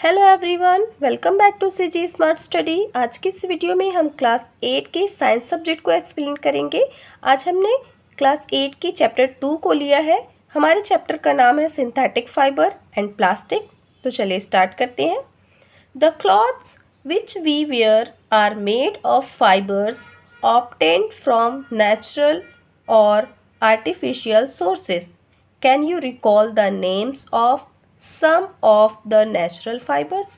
Hello everyone, welcome back to CG smart study. आज की इस वीडियो में हम क्लास 8 के साइंस सब्जेक्ट को एक्सप्लेन करेंगे। आज हमने क्लास 8 की चैप्टर 2 को लिया है। हमारे चैप्टर का नाम है सिंथेटिक फाइबर एंड प्लास्टिक्स। तो चलिए स्टार्ट करते हैं। The clothes which we wear are made of fibres obtained from natural or artificial sources. Can you recall the names of some of the natural fibers?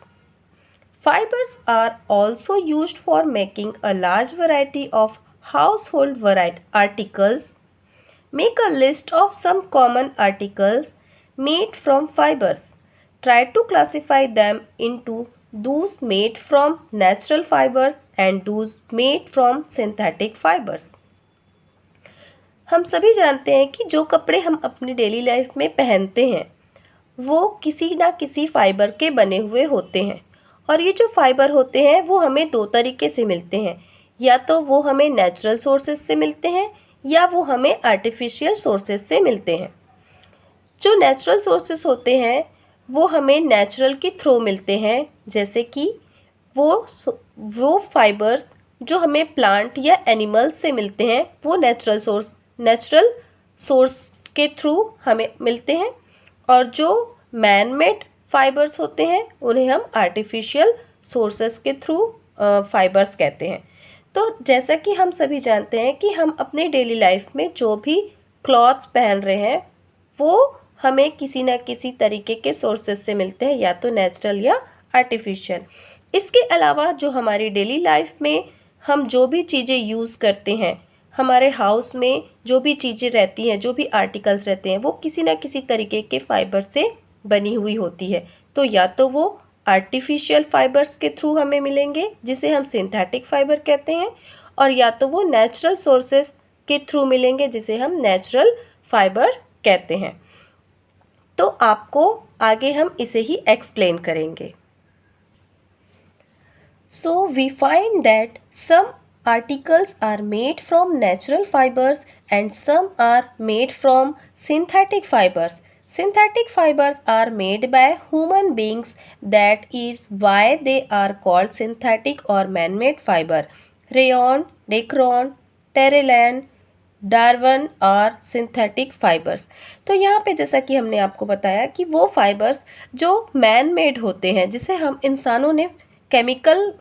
Fibers are also used for making a large variety of household articles. Make a list of some common articles made from fibers. Try to classify them into those made from natural fibers and those made from synthetic fibers. हम सभी जानते हैं कि जो कपड़े हम अपनी daily life में पहनते हैं वो किसी ना किसी फाइबर के बने हुए होते हैं। और ये जो फाइबर होते हैं वो हमें दो तरीके से मिलते हैं, या तो वो हमें नेचुरल सोर्सेज से मिलते हैं या वो हमें आर्टिफिशियल सोर्सेज से मिलते हैं। जो नेचुरल सोर्सेज होते हैं वो हमें नेचुरल के थ्रू मिलते हैं, जैसे कि वो फाइबर्स जो हमें प्लांट या एनिमल्स से मिलते हैं वो नेचुरल सोर्स के थ्रू हमें मिलते हैं। और जो मैन मेड फाइबर्स होते हैं उन्हें हम आर्टिफिशियल सोर्सेस के थ्रू फाइबर्स कहते हैं। तो जैसा कि हम सभी जानते हैं कि हम अपने डेली लाइफ में जो भी क्लॉथ्स पहन रहे हैं वो हमें किसी न किसी तरीके के सोर्सेस से मिलते हैं, या तो नेचुरल या आर्टिफिशियल। इसके अलावा जो हमारी डेली लाइफ में हम जो भी चीज़ें यूज़ करते हैं, हमारे हाउस में जो भी चीज़ें रहती हैं, जो भी आर्टिकल्स रहते हैं, वो किसी न किसी तरीके के फाइबर से बनी हुई होती है। तो या तो वो आर्टिफिशियल फाइबर्स के थ्रू हमें मिलेंगे जिसे हम सिंथेटिक फाइबर कहते हैं, और या तो वो नेचुरल सोर्सेस के थ्रू मिलेंगे जिसे हम नेचुरल फाइबर कहते हैं। तो आपको आगे हम इसे ही एक्सप्लेन करेंगे। So we find that some articles are made from natural fibers and some are made from synthetic fibers. Synthetic fibers are made by human beings, that is why they are called synthetic or man-made fiber. Rayon, Dacron, Terrelan, Darvan are synthetic fibres. तो यहाँ पे जैसा कि हमने आपको बताया कि वो फाइबर्स जो मैन मेड होते हैं, जिसे हम इंसानों ने केमिकल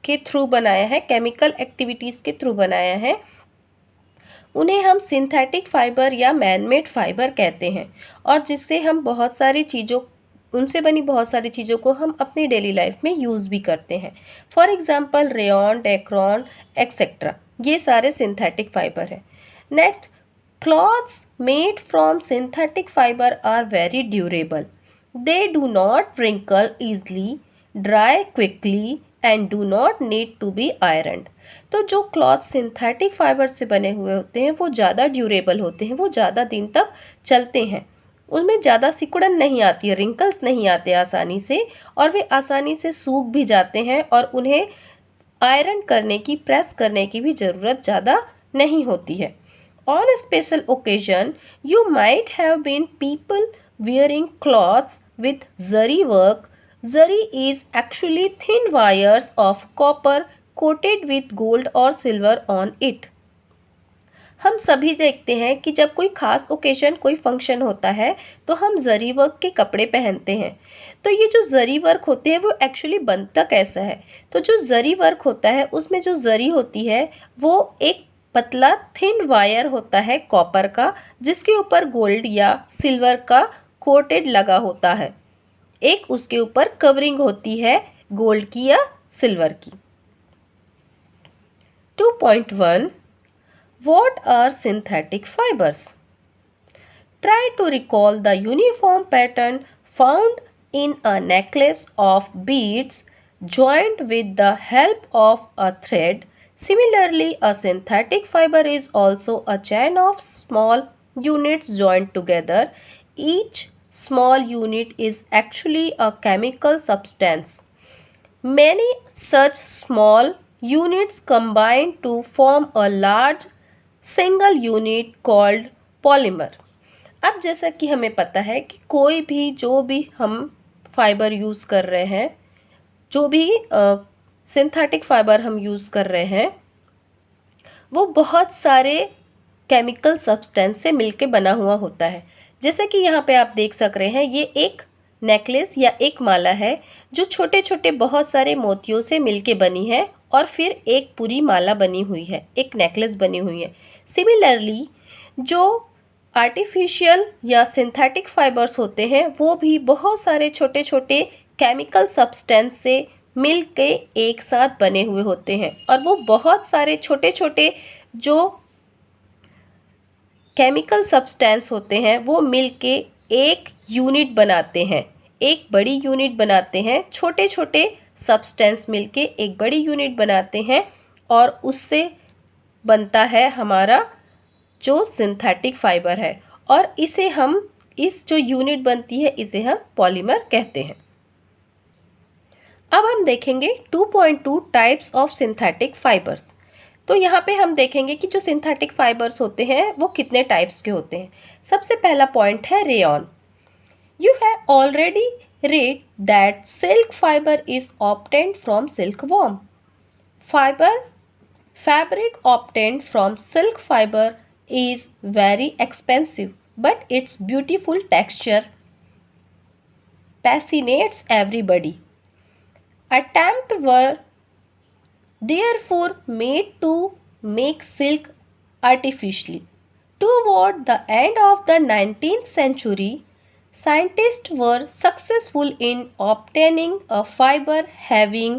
के थ्रू बनाया है, केमिकल एक्टिविटीज़ के थ्रू बनाया है, उन्हें हम सिंथेटिक फाइबर या मैन मेड फाइबर कहते हैं। और जिससे हम उनसे बनी बहुत सारी चीज़ों को हम अपनी डेली लाइफ में यूज़ भी करते हैं। For example rayon, Dacron etcetera, ये सारे सिंथेटिक फाइबर हैं। Next, cloths made from synthetic fiber are very durable. They do not wrinkle easily, dry quickly and do not need to be ironed. तो जो cloth synthetic fibre से बने हुए होते हैं वो ज़्यादा ड्यूरेबल होते हैं, वो ज़्यादा दिन तक चलते हैं, उनमें ज़्यादा सिकुड़न नहीं आती है, रिंकल्स नहीं आते आसानी से, और वे आसानी से सूख भी जाते हैं और उन्हें आयरन करने की, प्रेस करने की भी ज़रूरत ज़्यादा नहीं होती है। On a special occasion, you might have been people wearing cloths with zari work. Zari is actually thin wires of copper coated with gold or silver on it. हम सभी देखते हैं कि जब कोई ख़ास ओकेजन, कोई फंक्शन होता है तो हम जरी वर्क के कपड़े पहनते हैं। तो ये जो जरी वर्क होते हैं वो एक्चुअली बनता कैसा है? तो जो जरी वर्क होता है उसमें जो जरी होती है वो एक पतला थिन वायर होता है कॉपर का, जिसके ऊपर गोल्ड या सिल्वर का कोटेड लगा होता है। एक उसके ऊपर कवरिंग होती है गोल्ड की या सिल्वर की। 2.1 What are synthetic fibers? Try to recall the uniform pattern found in a necklace of beads joined with the help of a thread. Similarly, a synthetic fiber is also a chain of small units joined together. Each small unit is actually a chemical substance. Many such small units combine to form a large single unit called polymer. अब जैसा कि हमें पता है कि कोई भी जो भी हम फाइबर यूज़ कर रहे हैं, जो भी सिंथेटिक फाइबर हम यूज़ कर रहे हैं, वो बहुत सारे केमिकल सब्सटेंस से मिलके बना हुआ होता है। जैसे कि यहाँ पे आप देख सक रहे हैं, ये एक नेकलेस या एक माला है जो छोटे छोटे बहुत सारे मोतियों से मिलके बनी है और फिर एक पूरी माला बनी हुई है, एक नेकलेस बनी हुई है। सिमिलरली जो आर्टिफिशियल या सिंथेटिक फाइबर्स होते हैं वो भी बहुत सारे छोटे छोटे केमिकल सब्सटेंस से मिल के एक साथ बने हुए होते हैं, और वो बहुत सारे छोटे छोटे जो केमिकल सब्सटेंस होते हैं वो मिल के एक यूनिट बनाते हैं, एक बड़ी यूनिट बनाते हैं। छोटे छोटे सब्सटेंस मिलके एक बड़ी यूनिट बनाते हैं और उससे बनता है हमारा जो सिंथेटिक फाइबर है, और इसे हम, इस जो यूनिट बनती है इसे हम पॉलीमर कहते हैं। अब हम देखेंगे 2.2 टाइप्स ऑफ सिंथेटिक फाइबर्स। तो यहाँ पे हम देखेंगे कि जो सिंथेटिक फाइबर्स होते हैं वो कितने टाइप्स के होते हैं। सबसे पहला पॉइंट है rayon. You have already read that silk fiber is obtained from silkworm. Fabric obtained from silk fiber is very expensive, but its beautiful texture fascinates everybody. Attempts were therefore made to make silk artificially. Toward the end of the 19th century, scientists were successful in obtaining a fiber having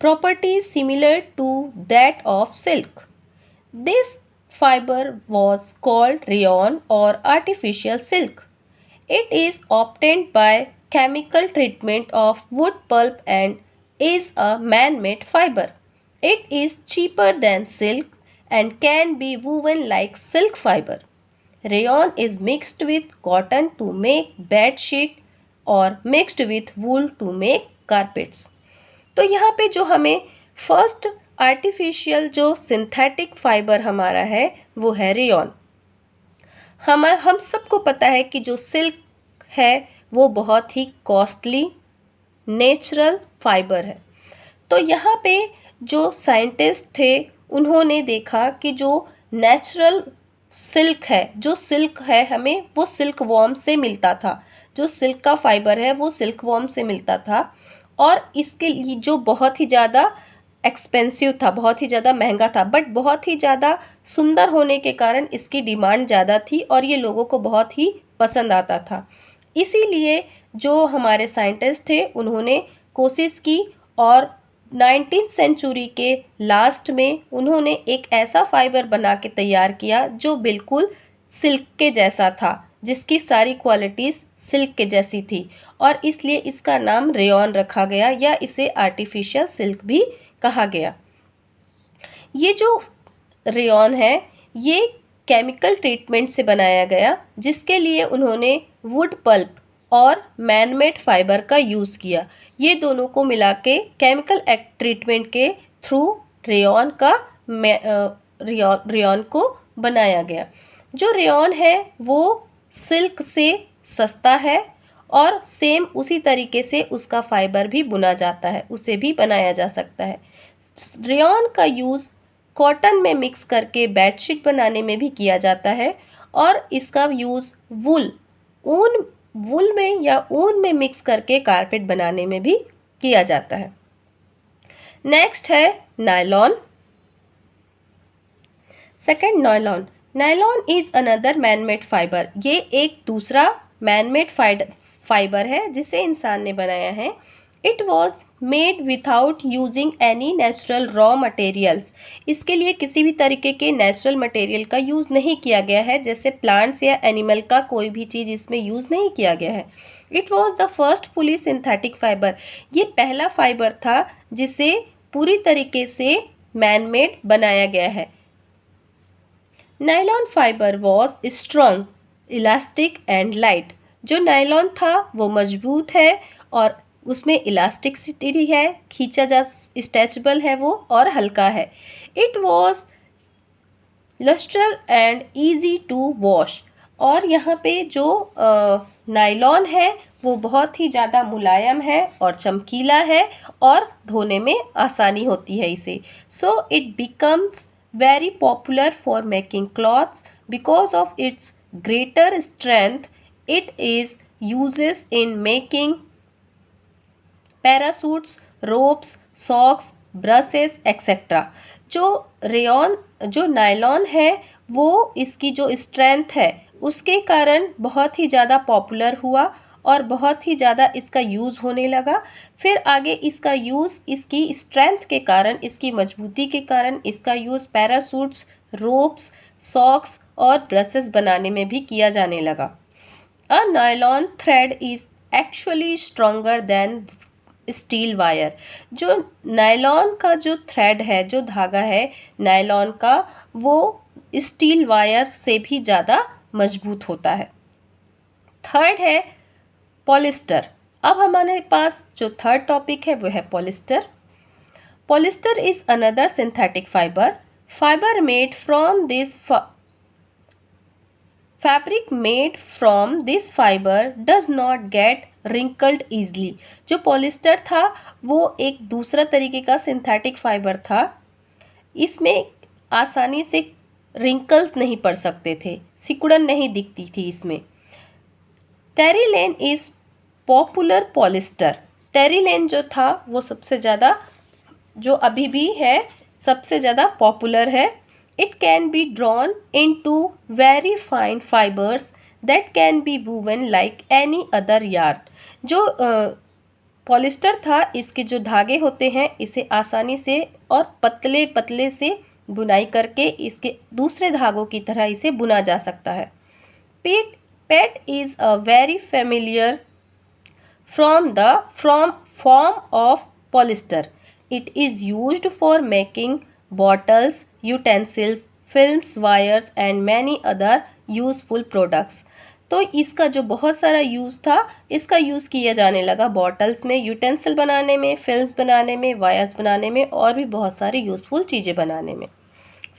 properties similar to that of silk. This fiber was called rayon or artificial silk. It is obtained by chemical treatment of wood pulp and is a man-made fiber. It is cheaper than silk and can be woven like silk fiber. Rayon is mixed with cotton to make bed sheet और mixed with wool to make carpets. तो यहाँ पे जो हमें first artificial जो synthetic fibre हमारा है वो है रेयॉन। हम सबको पता है कि जो सिल्क है वो बहुत ही कॉस्टली नेचुरल फाइबर है। तो यहाँ पे जो साइंटिस्ट थे उन्होंने देखा कि जो नेचुरल सिल्क है, जो सिल्क है हमें वो सिल्क वॉर्म से मिलता था, जो सिल्क का फाइबर है वो सिल्क वॉर्म से मिलता था, और इसके लिए जो बहुत ही ज़्यादा एक्सपेंसिव था, बहुत ही ज़्यादा महंगा था, बट बहुत ही ज़्यादा सुंदर होने के कारण इसकी डिमांड ज़्यादा थी और ये लोगों को बहुत ही पसंद आता था। इसीलिए जो हमारे साइंटिस्ट थे उन्होंने कोशिश की और 19th सेंचुरी के लास्ट में उन्होंने एक ऐसा फाइबर बना के तैयार किया जो बिल्कुल सिल्क के जैसा था, जिसकी सारी क्वालिटीज़ सिल्क के जैसी थी, और इसलिए इसका नाम रेयॉन रखा गया या इसे आर्टिफिशियल सिल्क भी कहा गया। ये जो रेयॉन है ये केमिकल ट्रीटमेंट से बनाया गया, जिसके लिए उन्होंने वुड पल्प और मैनमेड फाइबर का यूज़ किया। ये दोनों को मिला के केमिकल ट्रीटमेंट के थ्रू रेयॉन को बनाया गया। जो रेयॉन है वो सिल्क से सस्ता है और सेम उसी तरीके से उसका फाइबर भी बुना जाता है, उसे भी बनाया जा सकता है। रेयॉन का यूज़ कॉटन में मिक्स करके बेडशीट बनाने में भी किया जाता है, और इसका यूज़ वूल में या ऊन में मिक्स करके कारपेट बनाने में भी किया जाता है। नेक्स्ट है nylon. Second, nylon is another manmade fibre. ये एक दूसरा मैनमेड फाइबर है जिसे इंसान ने बनाया है। It was made without using any natural raw materials. इसके लिए किसी भी तरीके के नेचुरल मटेरियल का यूज़ नहीं किया गया है, जैसे प्लांट्स या एनिमल का कोई भी चीज़ इसमें यूज़ नहीं किया गया है। It was the first fully synthetic fibre. ये पहला फाइबर था जिसे पूरी तरीके से मैनमेड बनाया गया है। Nylon fibre was strong, elastic and light. जो नायलॉन था वो मजबूत है और उसमें इलास्टिसिटी है, खींचा जा स्ट्रेचेबल है वो, और हल्का है। It was lustre and easy to wash. और यहाँ पे जो नायलॉन है वो बहुत ही ज़्यादा मुलायम है और चमकीला है और धोने में आसानी होती है इसे. So it becomes very popular for making cloths because of its greater strength. It is uses in making parachutes, ropes, socks, brushes, etc. जो नायलॉन है वो इसकी जो स्ट्रेंथ है उसके कारण बहुत ही ज़्यादा पॉपुलर हुआ और बहुत ही ज़्यादा इसका यूज़ होने लगा. फिर आगे इसका यूज़ इसकी स्ट्रेंथ के कारण, इसकी मजबूती के कारण इसका यूज़ पैरासूट्स, रोप्स, सॉक्स और ब्रशेस बनाने में भी किया जाने लगा. A nylon thread is actually stronger than steel wire. जो नायलॉन का जो थ्रेड है, जो धागा है नायलॉन का, वो स्टील वायर से भी ज़्यादा मजबूत होता है. थर्ड है पॉलिस्टर. अब हमारे पास जो थर्ड टॉपिक है वो है polyester. Polyester is another synthetic fibre. Fibre made from this fabric made from this fibre does not gate wrinkled easily. जो पॉलिस्टर था वो एक दूसरा तरीके का सिंथेटिक फाइबर था. इसमें आसानी से रिंकल्स नहीं पड़ सकते थे, सिकुड़न नहीं दिखती थी इसमें. टेरिलेन इज पॉपुलर पॉलिस्टर. टेरिलेन जो था वो सबसे ज़्यादा, जो अभी भी है, सबसे ज़्यादा पॉपुलर है. It can be drawn into very fine fibres that can be woven like any other yarn. जो पॉलिस्टर था, इसके जो धागे होते हैं इसे आसानी से और पतले पतले से बुनाई करके इसके दूसरे धागों की तरह इसे बुना जा सकता है. PET is a very familiar from the form of polyester. It is used for making bottles, utensils, films, wires and many other useful products. तो इसका जो बहुत सारा यूज़ था, इसका यूज़ किया जाने लगा बॉटल्स में, यूटेंसिल बनाने में, फिल्म्स बनाने में, वायर्स बनाने में और भी बहुत सारी यूज़फुल चीज़ें बनाने में.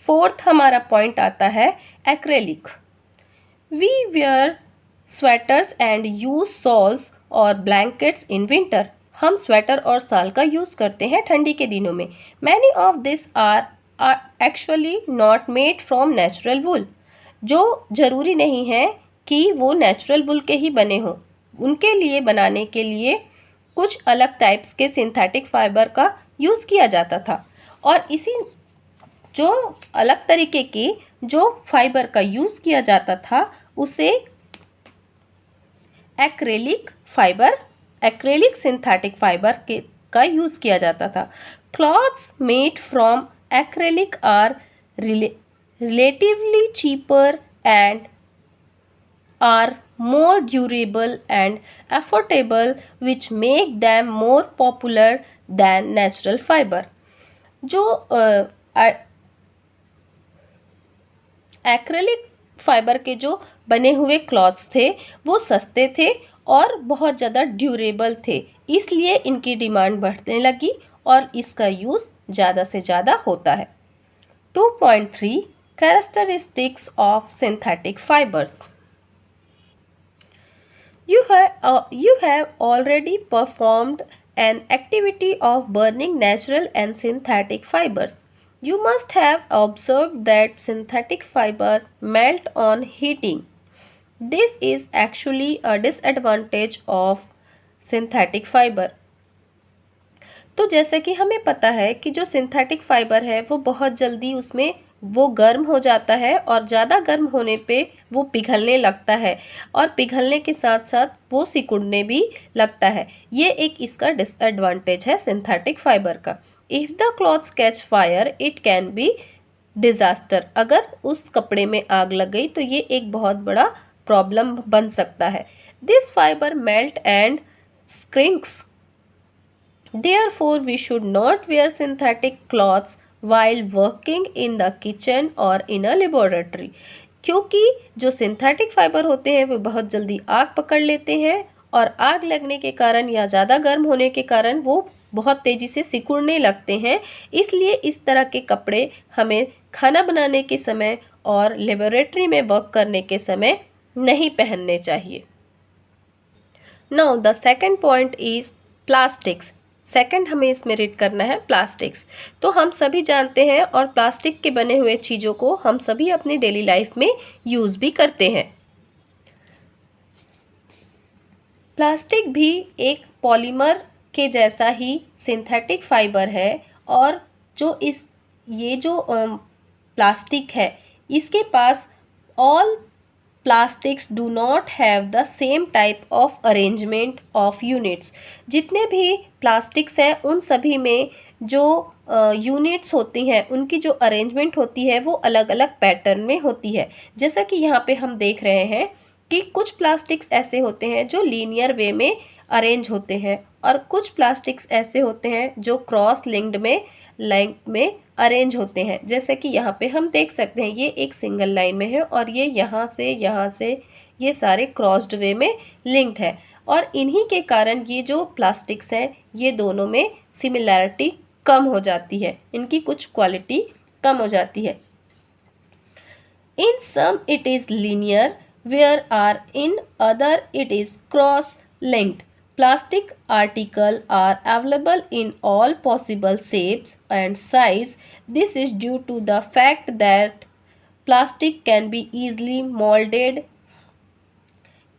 फोर्थ हमारा पॉइंट आता है acrylic. We wear sweaters and use shawls और ब्लैंकेट्स इन विंटर. हम स्वेटर और शाल का यूज़ करते हैं ठंडी के दिनों में. Many of this are actually not made from natural wool. जो ज़रूरी नहीं है कि वो नेचुरल वुल के ही बने हों. उनके लिए बनाने के लिए कुछ अलग टाइप्स के सिंथेटिक फाइबर का यूज़ किया जाता था. और इसी जो अलग तरीके की जो फाइबर का यूज़ किया जाता था उसे एक्रेलिक सिंथेटिक फाइबर का यूज़ किया जाता था. Clothes made from acrylic are relatively cheaper and are more durable and affordable which make them more popular than natural fiber. जो एक्रेलिक फाइबर के जो बने हुए क्लॉथ्स थे वो सस्ते थे और बहुत ज़्यादा ड्यूरेबल थे, इसलिए इनकी डिमांड बढ़ने लगी और इसका यूज़ ज़्यादा से ज़्यादा होता है. 2.3 characteristics of synthetic fibres. You have already performed an activity of burning natural and synthetic fibers. You must have observed that synthetic fiber melt on heating. This is actually a disadvantage of synthetic fiber. तो जैसे कि हमें पता है कि जो synthetic fibre है वो बहुत जल्दी उसमें वो गर्म हो जाता है और ज़्यादा गर्म होने पे वो पिघलने लगता है और पिघलने के साथ साथ वो सिकुड़ने भी लगता है. ये एक इसका डिसएडवांटेज है सिंथेटिक फाइबर का. If the clothes catch fire it can B disaster. अगर उस कपड़े में आग लग गई तो ये एक बहुत बड़ा प्रॉब्लम बन सकता है. This fibre melt and shrinks. Therefore, we should not wear synthetic cloths while working in the kitchen or in a laboratory. क्योंकि जो सिंथेटिक फाइबर होते हैं वो बहुत जल्दी आग पकड़ लेते हैं और आग लगने के कारण या ज़्यादा गर्म होने के कारण वो बहुत तेज़ी से सिकुड़ने लगते हैं. इसलिए इस तरह के कपड़े हमें खाना बनाने के समय और लेबोरेटरी में वर्क करने के समय नहीं पहनने चाहिए। Now the second point is plastics. Second हमें इसमें रीड करना है प्लास्टिक्स। तो हम सभी जानते हैं और प्लास्टिक के बने हुए चीज़ों को हम सभी अपनी डेली लाइफ में यूज़ भी करते हैं। प्लास्टिक भी एक पॉलीमर के जैसा ही सिंथेटिक फाइबर है और ये जो प्लास्टिक है इसके पास all plastics do not have the same type of arrangement of units. जितने भी प्लास्टिक्स हैं उन सभी में जो यूनिट्स होती हैं उनकी जो अरेंजमेंट होती है वो अलग अलग पैटर्न में होती है। जैसा कि यहाँ पे हम देख रहे हैं कि कुछ प्लास्टिक्स ऐसे होते हैं जो लीनियर वे में अरेंज होते हैं और कुछ प्लास्टिक्स ऐसे होते हैं जो क्रॉस लिंक्ड में लाइन में अरेंज होते हैं। जैसे कि यहाँ पे हम देख सकते हैं ये एक सिंगल लाइन में है और ये यहाँ से ये सारे क्रॉस्ड वे में लिंक्ड है और इन्हीं के कारण ये जो प्लास्टिक्स हैं ये दोनों में सिमिलैरिटी कम हो जाती है, इनकी कुछ क्वालिटी कम हो जाती है। In some it is linear where in other it is cross-linked. Plastic articles are available in all possible shapes and size. This is due to the fact that plastic can be easily molded,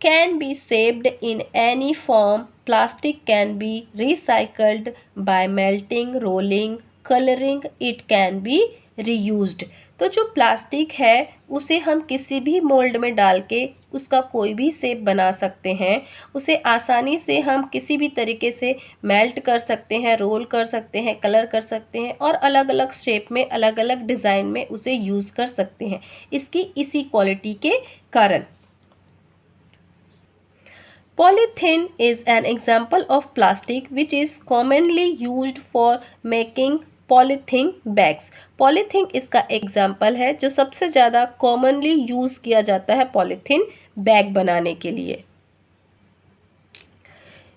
can be shaped in any form. Plastic can be recycled by melting, rolling, coloring. It can be reused. तो जो plastic है उसे हम किसी भी mould में डाल के उसका कोई भी शेप बना सकते हैं। उसे आसानी से हम किसी भी तरीके से मेल्ट कर सकते हैं, रोल कर सकते हैं, कलर कर सकते हैं और अलग अलग शेप में अलग अलग डिज़ाइन में उसे यूज़ कर सकते हैं इसकी इसी क्वालिटी के कारण। Polythene is an example of plastic which is commonly used for making polythene bags. Polythene इसका एग्जाम्पल है जो सबसे ज़्यादा कॉमनली यूज़ किया जाता है पॉलीथीन बैग बनाने के लिए।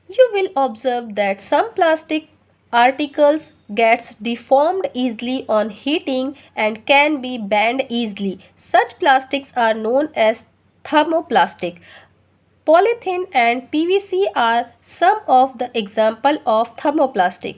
You will observe that some plastic articles gets deformed easily on heating and can be bent easily. Such plastics are known as thermoplastic. Polythene and PVC are some of the example of thermoplastic.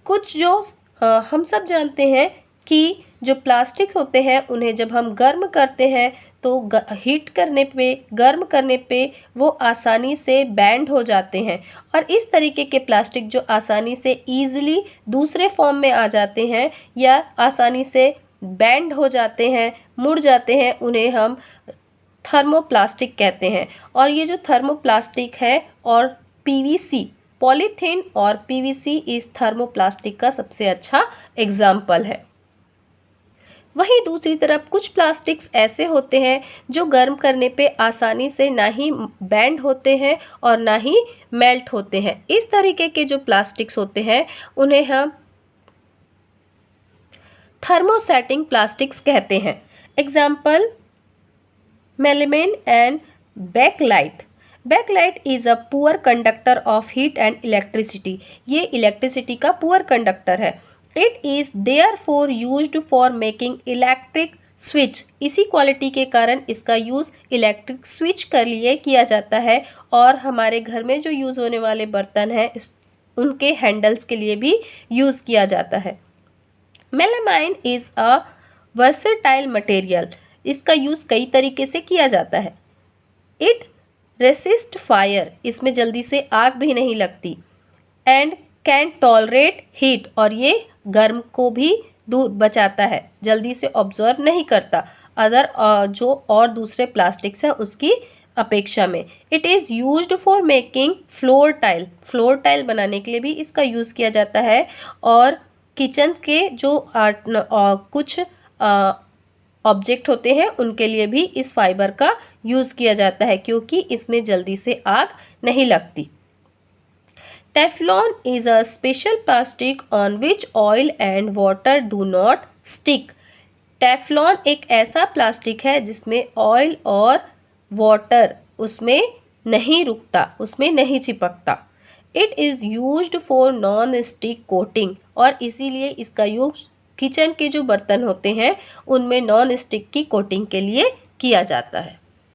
कुछ जो हम सब जानते हैं कि जो plastic होते हैं उन्हें जब हम गर्म करते हैं तो गर्म करने पे वो आसानी से बैंड हो जाते हैं और इस तरीके के प्लास्टिक जो आसानी से ईजिली दूसरे फॉर्म में आ जाते हैं या आसानी से बैंड हो जाते हैं, मुड़ जाते हैं, उन्हें हम थर्मोप्लास्टिक कहते हैं। और ये जो थर्मोप्लास्टिक है और पीवीसी, पॉलीथीन और पीवीसी इस थर्मोप्लास्टिक का सबसे अच्छा एग्जाम्पल है। वहीं दूसरी तरफ कुछ प्लास्टिक्स ऐसे होते हैं जो गर्म करने पे आसानी से ना ही बैंड होते हैं और ना ही मेल्ट होते हैं। इस तरीके के जो प्लास्टिक्स होते हैं उन्हें हम थर्मोसेटिंग प्लास्टिक्स कहते हैं। Example melamine and bakelite. Bakelite is a poor conductor of heat and electricity. ये इलेक्ट्रिसिटी का पुअर कंडक्टर है। It is therefore used for making electric switch. इसी क्वालिटी के कारण इसका यूज़ इलेक्ट्रिक स्विच के लिए किया जाता है और हमारे घर में जो यूज़ होने वाले बर्तन हैं उनके हैंडल्स के लिए भी यूज़ किया जाता है। Melamine is a versatile material. इसका यूज़ कई तरीके से किया जाता है। It resist fire. इसमें जल्दी से आग भी नहीं लगती। And can tolerate heat. और ये गर्म को भी दूर बचाता है, जल्दी से ऑब्जर्व नहीं करता जो और दूसरे प्लास्टिक्स हैं उसकी अपेक्षा में। It is used for making floor tile. Floor tile बनाने के लिए भी इसका यूज़ किया जाता है और किचन के जो कुछ ऑब्जेक्ट होते हैं उनके लिए भी इस फाइबर का यूज़ किया जाता है क्योंकि इसमें जल्दी से आग नहीं लगती। Teflon is a special plastic on which oil and water do not stick. Teflon एक ऐसा प्लास्टिक है जिसमें ऑयल और वाटर उसमें नहीं रुकता, उसमें नहीं चिपकता। It is used for non stick coating. और इसीलिए इसका यूज किचन के जो बर्तन होते हैं उनमें नॉन स्टिक की कोटिंग के लिए किया जाता है।